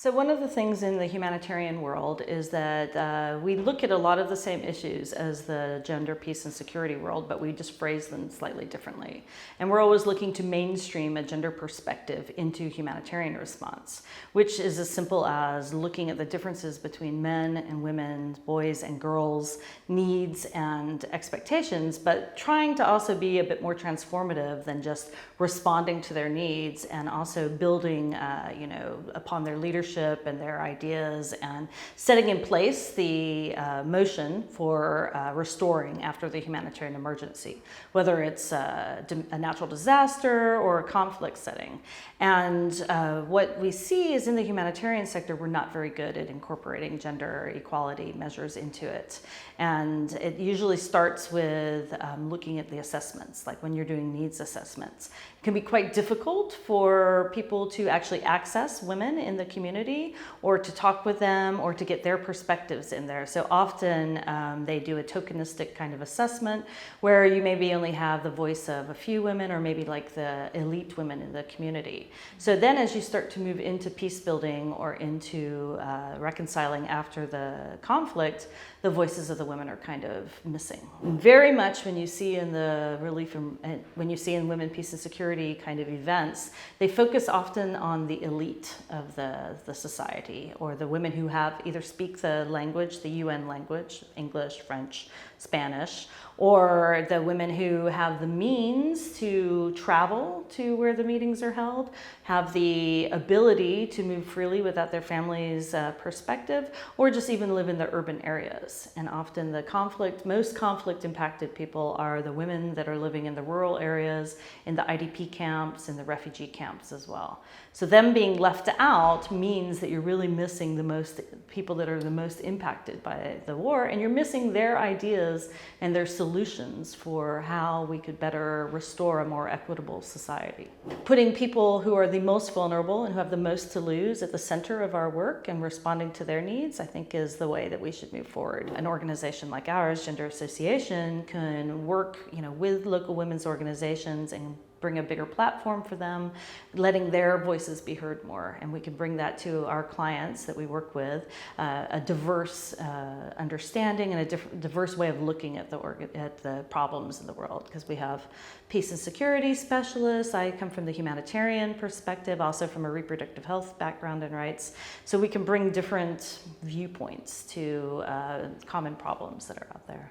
So one of the things in the humanitarian world is that we look at a lot of the same issues as the gender, peace, and security world, but we just phrase them slightly differently. And we're always looking to mainstream a gender perspective into humanitarian response, which is as simple as looking at the differences between men and women, boys and girls, needs and expectations, but trying to also be a bit more transformative than just responding to their needs, and also building upon their leadership and their ideas, and setting in place the motion for restoring after the humanitarian emergency, whether it's a natural disaster or a conflict setting. And what we see is in the humanitarian sector, we're not very good at incorporating gender equality measures into it. And it usually starts with looking at the assessments, like when you're doing needs assessments. It can be quite difficult for people to actually access women in the community, or to talk with them, or to get their perspectives in there. So often they do a tokenistic kind of assessment where you maybe only have the voice of a few women, or maybe like the elite women in the community. So then as you start to move into peace building or into reconciling after the conflict, the voices of the women are kind of missing. Very much when you see in the relief, when you see in women, peace and security kind of events, they focus often on the elite of the society, or the women who have either speak the language, the UN language, English, French, Spanish, or the women who have the means to travel to where the meetings are held, have the ability to move freely without their family's perspective, or just even live in the urban areas. And often the most conflict impacted people are the women that are living in the rural areas, in the IDP camps, in the refugee camps as well. So them being left out means that you're really missing the most people that are the most impacted by the war, and you're missing their ideas and their solutions for how we could better restore a more equitable society. Putting people who are the most vulnerable and who have the most to lose at the center of our work and responding to their needs, I think, is the way that we should move forward. An organization like ours, Gender Association, can work with local women's organizations and bring a bigger platform for them, letting their voices be heard more. And we can bring that to our clients that we work with, a diverse understanding and a diverse way of looking at the problems in the world. Because we have peace and security specialists. I come from the humanitarian perspective, also from a reproductive health background and rights. So we can bring different viewpoints to common problems that are out there.